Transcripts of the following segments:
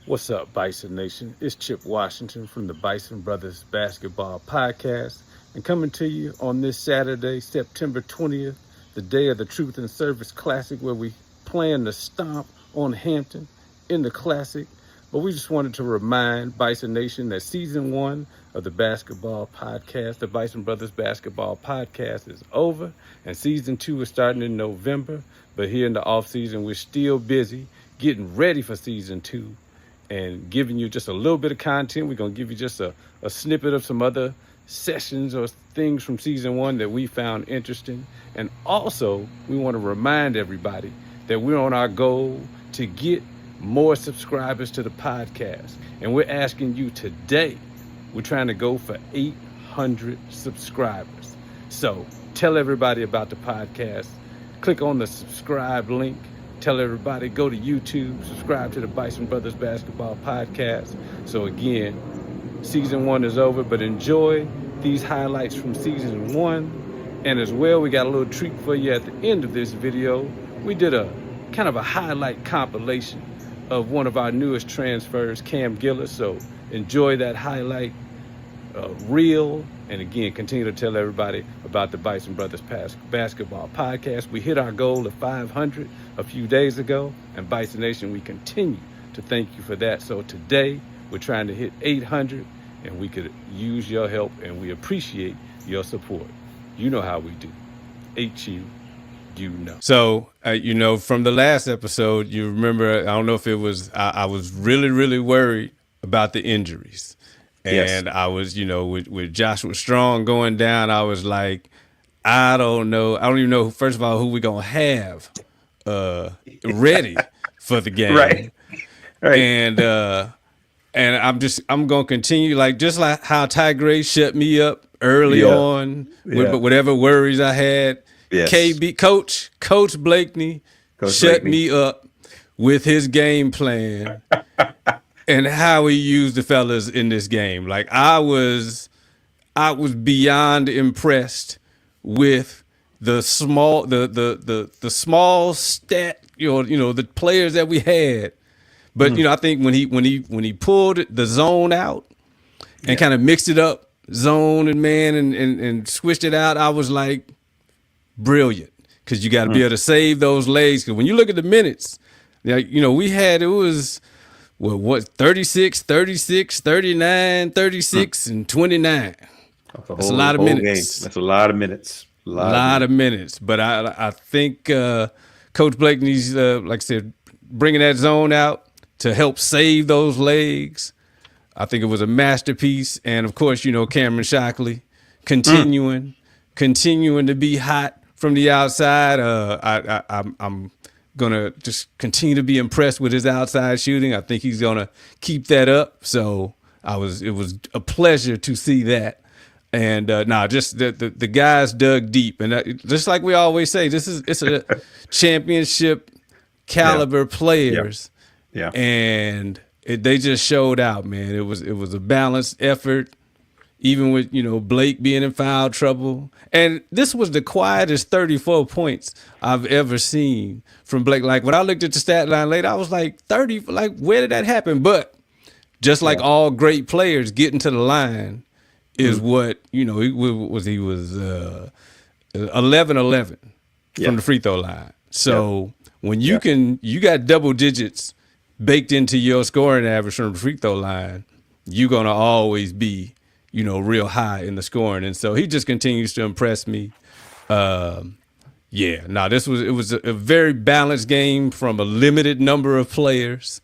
What's up, Bison Nation? It's Chip Washington from the Bison Brothers Basketball Podcast, and coming to you on this Saturday, September 20th, the day of the Truth and Service Classic, where we plan to stomp on Hampton in the Classic. But we just wanted to remind Bison Nation that season 1 of the basketball podcast, the Bison Brothers Basketball Podcast, is over, and season 2 is starting in November. But here in the off season, we're still busy getting ready for season 2 and giving you just a little bit of content. We're going to give you just a snippet of some other sessions or things from season 1 that we found interesting. And also, we want to remind everybody that we're on our goal to get more subscribers to the podcast. And we're asking you today, we're trying to go for 800 subscribers. So tell everybody about the podcast. Click on the subscribe link. Tell everybody, go to YouTube, subscribe to the Bison Brothers Basketball Podcast. So again, season 1 is over, but enjoy these highlights from season 1. And as well, we got a little treat for you at the end of this video. We did a kind of a highlight compilation of one of our newest transfers, Cam Gillis. So enjoy that highlight reel. And again, continue to tell everybody about the Bison Brothers Basketball Podcast. We hit our goal of 500 a few days ago, and Bison Nation, we continue to thank you for that. So today, we're trying to hit 800, and we could use your help, and we appreciate your support. You know how we do. You know. So, from the last episode, you remember, I don't know if it was, I was really, really worried about the injuries. And yes. I was, with Joshua Strong going down, I was like, I don't know. I don't even know, first of all, who we going to have ready for the game. Right. And I'm going to continue, just like how Ty Gray shut me up early on with whatever worries I had. Yes. Coach Blakeney shut me up with his game plan. And how he used the fellas in this game. Like I was beyond impressed with the small small stat, the players that we had. But I think when he pulled the zone out and kind of mixed it up, zone and man and switched it out, I was like, brilliant. Because you got to be able to save those legs. Because when you look at the minutes, we had, it was 36, 39, 36, and 29. That's a lot of minutes. That's a lot of minutes. A lot of minutes. But I think Coach Blakeney's, like I said, bringing that zone out to help save those legs. I think it was a masterpiece. And, of course, Cameron Shockley continuing to be hot from the outside. I'm gonna just continue to be impressed with his outside shooting. I think he's gonna keep that up. So it was a pleasure to see that. And just the guys dug deep, and just like we always say, it's a championship caliber players. Yeah. And they just showed out, man. It was a balanced effort, even with Blake being in foul trouble. And this was the quietest 34 points I've ever seen from Blake. Like when I looked at the stat line later, I was like 30. Like where did that happen? But just like all great players, getting to the line is what he was 11-11 from the free throw line. So when you got double digits baked into your scoring average from the free throw line, you're gonna always be real high in the scoring. And so he just continues to impress me. It was a very balanced game from a limited number of players.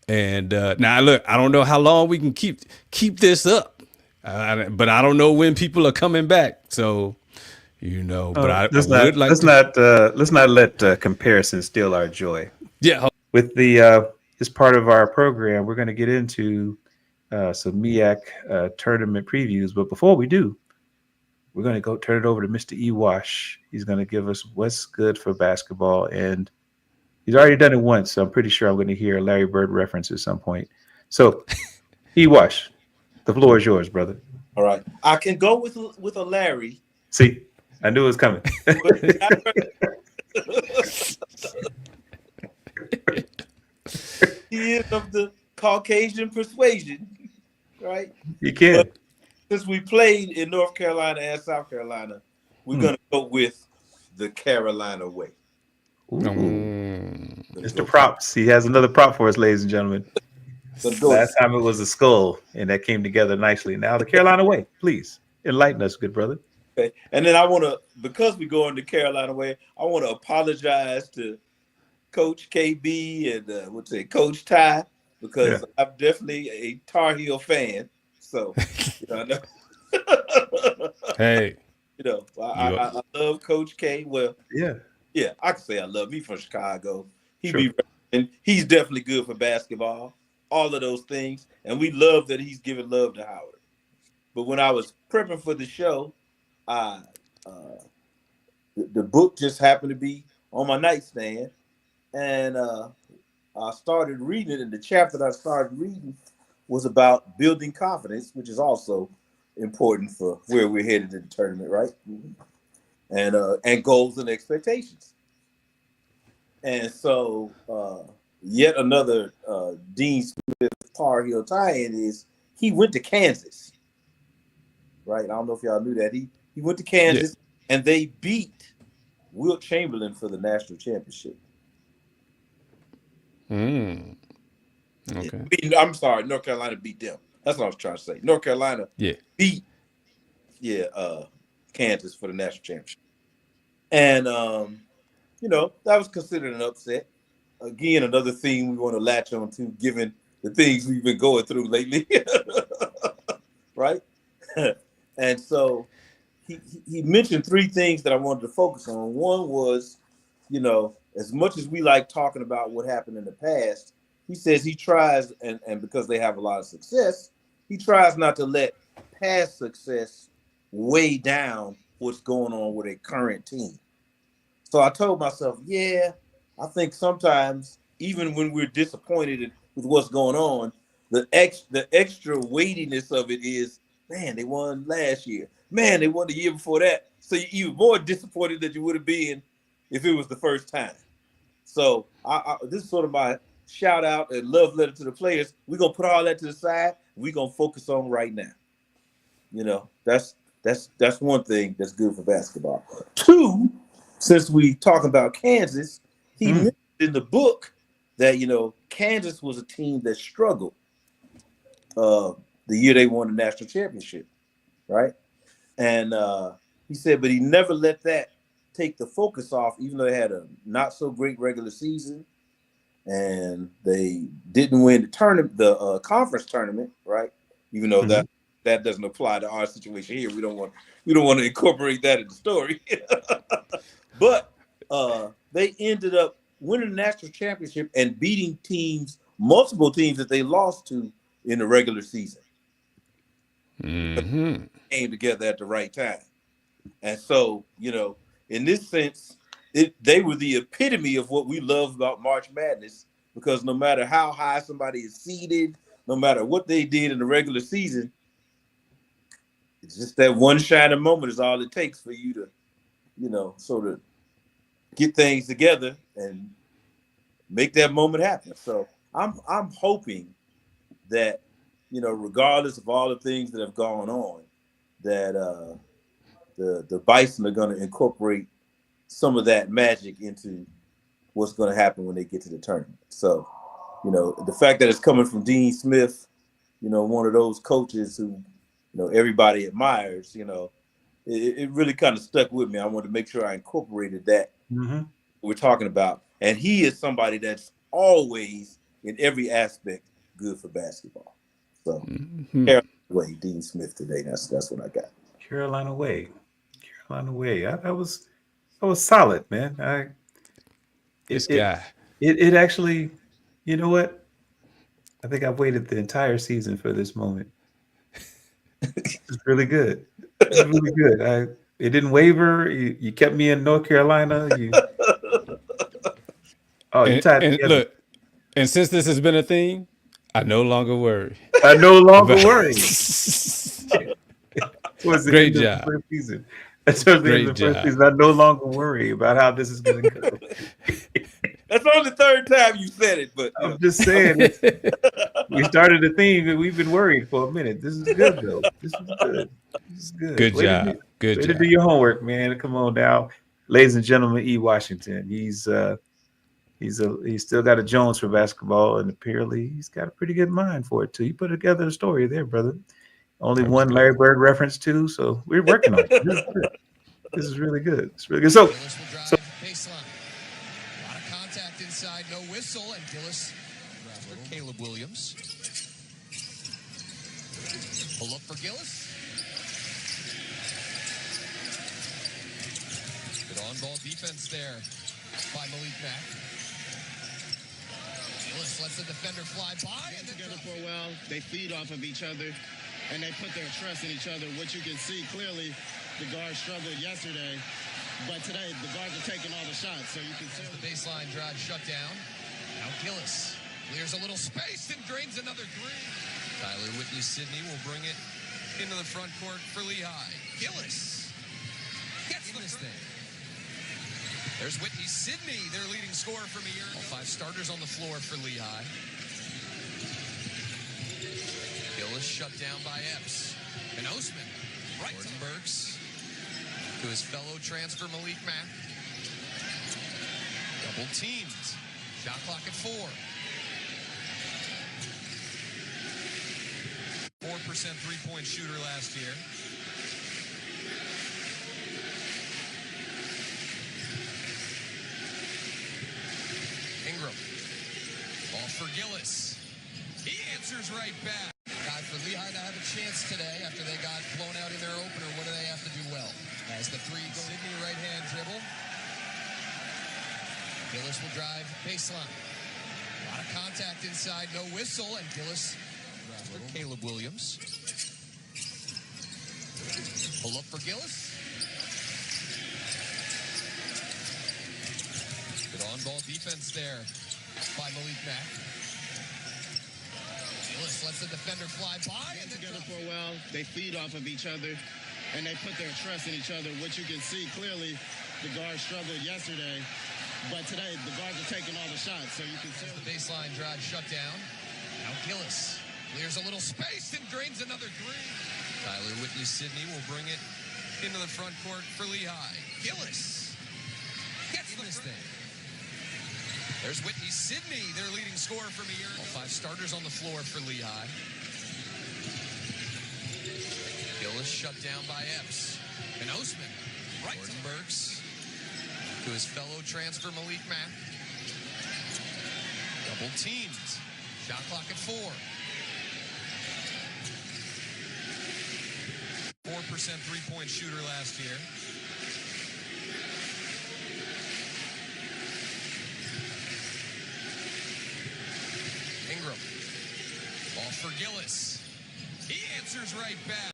And now look, I don't know how long we can keep this up, but I don't know when people are coming back. So, but let's not let comparison steal our joy. Yeah. With this part of our program, we're going to get into some MEAC tournament previews. But before we do, we're going to go turn it over to Mr. Ewash. He's going to give us what's good for basketball. And he's already done it once, so I'm pretty sure I'm going to hear a Larry Bird reference at some point. So, Ewash, the floor is yours, brother. All right. I can go with a Larry. See, I knew it was coming. He is of the Caucasian persuasion, right? You can. But since we played in North Carolina and South Carolina, we're gonna go with the Carolina way. Mr. Props. He has another prop for us, ladies and gentlemen. Last time it was a skull, and that came together nicely. Now the Carolina way. Please enlighten us, good brother. Okay. And then I want to, because we go in the Carolina way, I want to apologize to Coach KB and Coach Ty, because I'm definitely a Tar Heel fan. So, I know. Hey, I love Coach K. Well, yeah, I can say I love me from Chicago. He's definitely good for basketball. All of those things, and we love that he's giving love to Howard. But when I was prepping for the show, the book just happened to be on my nightstand, and I started reading it. And the chapter that I started reading was about building confidence, which is also important for where we're headed in the tournament, right? And goals and expectations. And so, yet another Dean Smith Tar Heel tie-in is he went to Kansas, right? I don't know if y'all knew that. He went to Kansas, and they beat Wilt Chamberlain for the national championship. Okay. I'm sorry, North Carolina beat them. That's what I was trying to say. North Carolina beat Kansas for the national championship. And, that was considered an upset. Again, another theme we want to latch on to, given the things we've been going through lately, right? And so he mentioned three things that I wanted to focus on. One was, as much as we like talking about what happened in the past, he says he tries, and because they have a lot of success, he tries not to let past success weigh down what's going on with a current team. So I told myself, I think sometimes, even when we're disappointed with what's going on, the extra weightiness of it is, man, they won last year. Man, they won the year before that. So you're even more disappointed than you would have been if it was the first time. So this is sort of my shout out and love letter to the players. We're going to put all that to the side. We're going to focus on right now. That's one thing that's good for basketball. Two, since we talk about Kansas, he mentioned in the book that, Kansas was a team that struggled the year they won the national championship, right? And he said, but he never let that take the focus off, even though they had a not so great regular season and they didn't win the tournament, the conference tournament, right? Even though that doesn't apply to our situation here. We don't want to incorporate that in the story. But they ended up winning the national championship and beating multiple teams that they lost to in the regular season. Came together at the right time. And so, in this sense, they were the epitome of what we love about March Madness, because no matter how high somebody is seeded, no matter what they did in the regular season, it's just that one shining moment is all it takes for you to, sort of get things together and make that moment happen. So I'm hoping that, regardless of all the things that have gone on, that the Bison are going to incorporate some of that magic into what's going to happen when they get to the tournament. So, the fact that it's coming from Dean Smith, one of those coaches who, everybody admires, it really kind of stuck with me. I wanted to make sure I incorporated that we're talking about. And he is somebody that's always, in every aspect, good for basketball. So, Carolina Way, Dean Smith today. That's what I got. Carolina Way. That was solid, man. This guy. It actually, you know what? I think I've waited the entire season for this moment. It's really good. It's really good. It didn't waver. You kept me in North Carolina. You tied and together. look, and since this has been a thing, I no longer worry. I no longer worry. Great job. Towards the end of the first season, I no longer worry about how this is going to go. That's only the third time you said it, but I'm just saying. We started a theme that we've been worried for a minute. This is good though. This is good. This is good. Good job. Good way job. to do your homework, man. Come on now, ladies and gentlemen. E. Washington. He's still got a Jones for basketball, and apparently he's got a pretty good mind for it too. You put together a story there, brother. Only one good. Larry Bird reference too, so we're working on it. This is really good. It's really good. So baseline. A lot of contact inside, no whistle, and Gillis for Caleb Williams. Pull up for Gillis. Good on-ball defense there by Malik Mack. Gillis lets the defender fly by. And together for a while, they feed off of each other, and they put their trust in each other, which you can see clearly. The guards struggled yesterday, but today the guards are taking all the shots, so you can see the baseline drive shut down. Now Gillis clears a little space and drains another three. Tyler Whitney-Sydney will bring it into the front court for Lehigh. Gillis gets this thing. There's Whitney-Sydney, their leading scorer from a year ago. All 5 starters on the floor for Lehigh. Gillis shut down by Epps. And Osman, right to Burks. To his fellow transfer Malik Mack. Double teamed. Shot clock at 4. 4% three-point shooter last year. Ingram. Ball for Gillis. He answers right back. God, for Lehigh to have a chance today after they got blown out in their opener, what do they have to do well? As the three go, Sydney right-hand dribble. Gillis will drive baseline. A lot of contact inside, no whistle, and Gillis for Caleb Williams. Pull up for Gillis. Good on-ball defense there by Malik Mack. Gillis lets the defender fly by. And together for a while, they feed off of each other, and they put their trust in each other, which you can see clearly. The guards struggled yesterday, but today the guards are taking all the shots, so you can see. The baseline drive shut down. Now Gillis clears a little space and drains another three. Tyler Whitney-Sydney will bring it into the front court for Lehigh. Gillis gets this thing. There's Whitney-Sydney, their leading scorer from a year ago. All 5 starters on the floor for Lehigh. Gillis shut down by Epps. And Osman, right to Burks. To his fellow transfer Malik Mack. Double teamed. Shot clock at 4. 4% three-point shooter last year. Ingram. Ball for Gillis. He answers right back.